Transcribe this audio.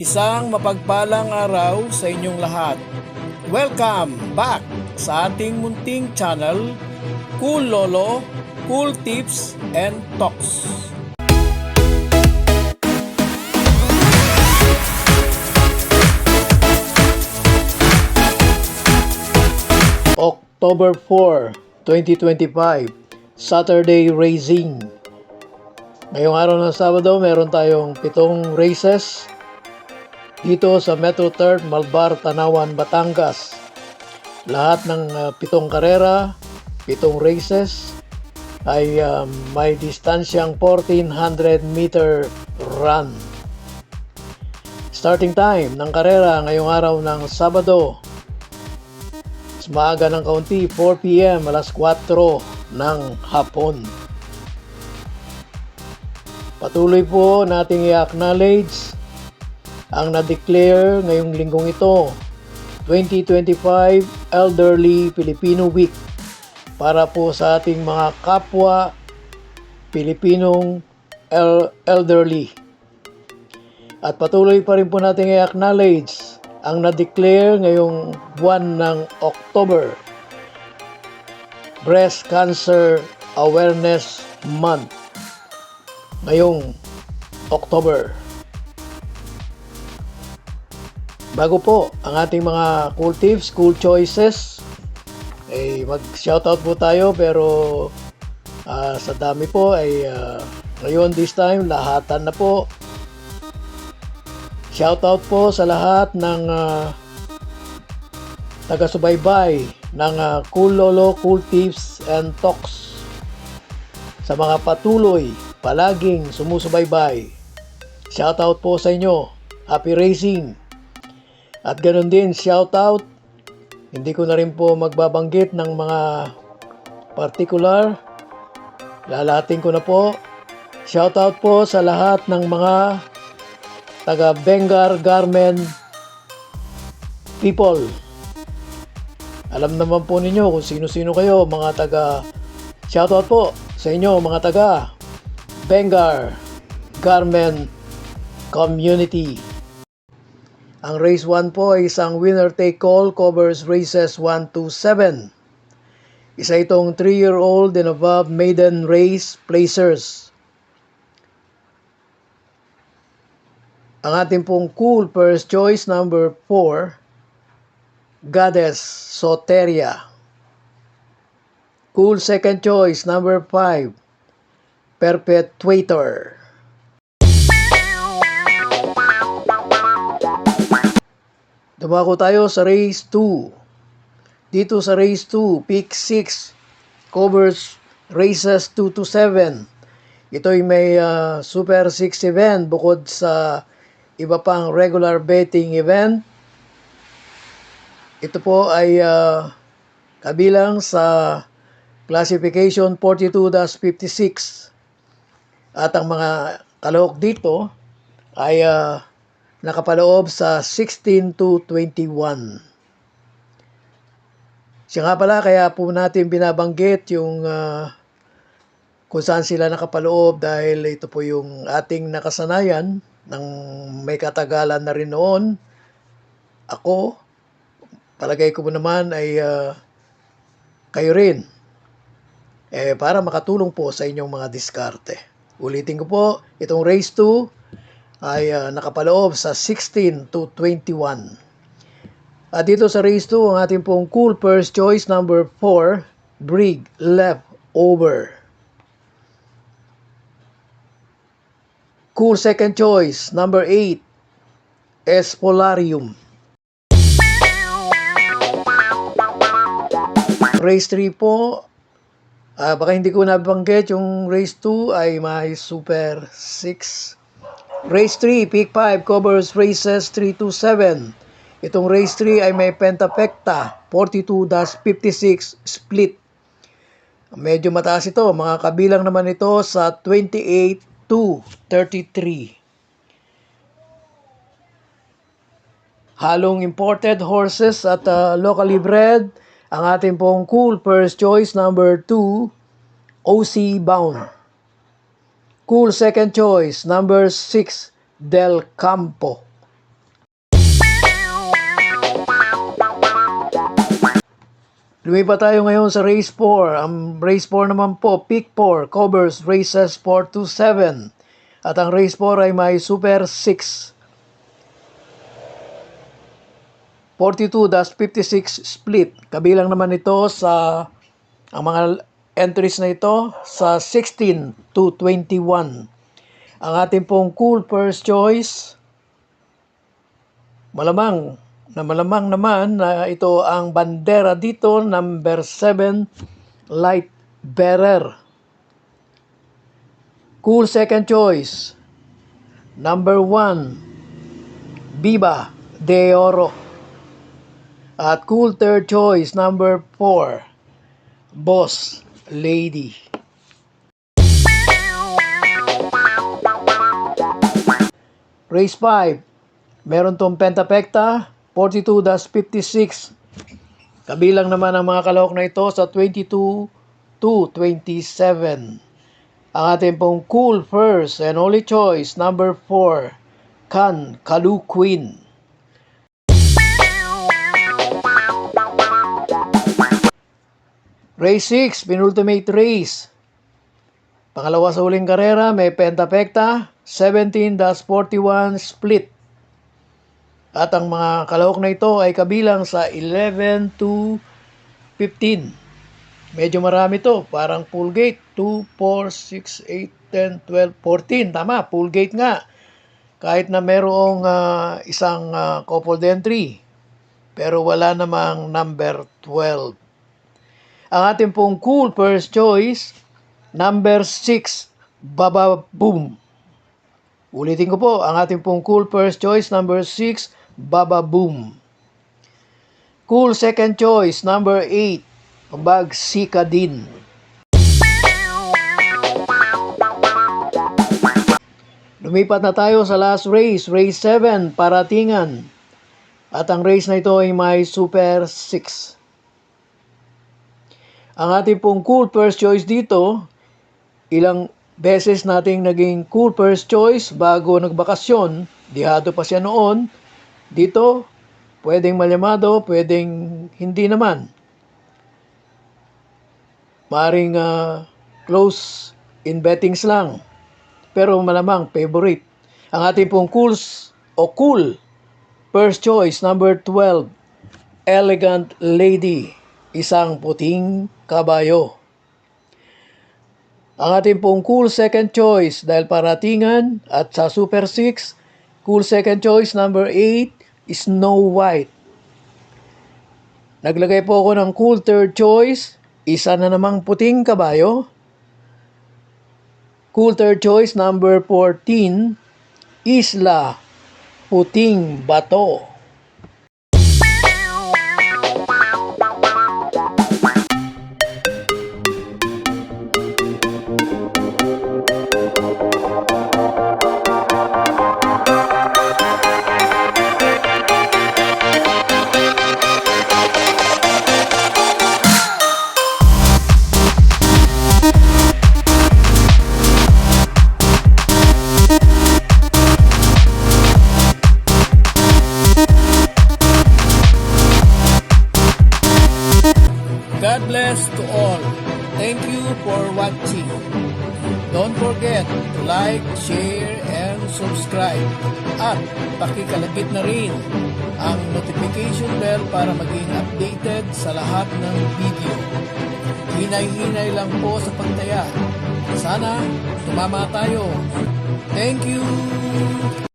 Isang mapagpalang araw sa inyong lahat. Welcome back sa ating munting channel, Cool Lolo, Cool Tips and Talks. October 4, 2025, Saturday Racing. Ngayong araw ng Sabado, meron tayong 7 races dito sa Metro 3rd, Malbar, Tanawan, Batangas. Lahat ng 7 karera, 7 races ay may distansyang 1400 meter run. Starting time ng karera ngayong araw ng Sabado, maaga ng kaunti, 4 p.m. alas 4 ng hapon. Patuloy po nating i-acknowledge ang na-declare ngayong linggong ito, 2025 Elderly Filipino Week, para po sa ating mga kapwa Pilipinong elderly. At patuloy pa rin po natin i-acknowledge ang na-declare ngayong buwan ng October, Breast Cancer Awareness Month, ngayong October. Bago po ang ating mga cool tips, cool choices, mag-shoutout po tayo, pero sa dami po ay ngayon this time lahatan na po. Shoutout po sa lahat ng taga-subaybay ng Cool Lolo, Cool Tips and Talks, sa mga patuloy palaging sumusubaybay. Shoutout po sa inyo. Happy racing! At ganoon din, shoutout, hindi ko na rin po magbabanggit ng mga particular, lalahatin ko na po. Shoutout po sa lahat ng mga taga Bengar Garment people. Alam naman po ninyo kung sino-sino kayo, mga taga, shoutout po sa inyo mga taga Bengar Garment Community. Ang race 1 po ay isang winner-take-all, covers races 1 to 7. Isa itong 3-year-old and above maiden race placers. Ang ating pong cool first choice, number 4, Goddess Soteria. Cool second choice, number 5, Perpetuator. Dumako tayo sa race 2. Dito sa race 2, pick 6, covers races 2 to 7. Ito'y may Super 6 event bukod sa iba pang regular betting event. Ito po ay kabilang sa classification 42-56. At ang mga kalahok dito ay nakapaloob sa 16 to 21. Siya nga pala, kaya po natin binabanggit yung kung saan sila nakapaloob, dahil ito po yung ating nakasanayan ng may katagalan na rin noon. Ako, palagay ko naman ay kayo rin, para makatulong po sa inyong mga diskarte. Ulitin ko po, itong race 2 ay nakapaloob sa 16 to 21. At dito sa race 2, ang ating pong cool first choice, number 4, Brig Leftover. Cool second choice, number 8, Espolarium. Race 3 po, baka hindi ko nabanggit, yung race 2 ay may Super 6. Race 3, pick 5, covers races 3 to 7. Itong race 3 ay may Pentafecta 42-56 split. Medyo mataas ito, mga kabilang naman ito sa 28 to 33. Halong imported horses at locally bred. Ang ating pong cool first choice, number 2, OC Bound. Cool second choice, number 6, Del Campo. Lumipat tayo ngayon sa race 4. Ang race 4 naman po, pick 4, covers races 4 to 7. At ang race 4 ay may Super 6. 42-56 split. Kabilang naman ito sa ang mga entries na ito sa 16 to 21. Ang ating pong cool first choice, malamang naman na ito ang bandera dito, number 7, Light Bearer. Cool second choice, number 1, Viva de Oro. At cool third choice, number 4, Boss Lady. Race 5, meron tong pentapekta, 42-56. Kabilang naman ang mga kalahok na ito sa 22 to 27. Ang ating pong cool first and only choice, number 4, Kan Kalu Queen. Race 6, penultimate race. Pangalawa sa huling karera, may pentapekta, 17-41 split. At ang mga kalahok na ito ay kabilang sa 11 to 15. Medyo marami to, parang full gate. 2, 4, 6, 8, 10, 12, 14. Tama, full gate nga. Kahit na merong isang coupled entry. Pero wala namang number 12. Ang ating pong cool first choice, number 6, Baba Boom. Ulitin ko po, ang ating pong cool first choice, number 6, Baba Boom. Cool second choice, number 8, Bagsika Din. Lumipat na tayo sa last race, race 7, Paratingan. At ang race na ito ay may Super 6. Ang ating pong cool first choice dito, ilang beses nating naging cool first choice bago nagbakasyon, dihado pa siya noon. Dito, pwedeng malyamado, pwedeng hindi naman. Maring close in bettings lang. Pero malamang favorite. Ang ating pong cool first choice, number 12, Elegant Lady, isang puting kabayo. Ang ating pong cool second choice, dahil paratingan at sa Super 6, cool second choice, number 8, Snow White. Naglagay po ako ng cool third choice, isa na namang puting kabayo. Cool third choice, number 14, Isla Puting Bato. God bless to all. Thank you for watching. Don't forget to like, share, and subscribe. At pakikalagit na rin ang notification bell para maging updated sa lahat ng video. Hinay-hinay lang po sa pagtaya. Sana tumama tayo. Thank you!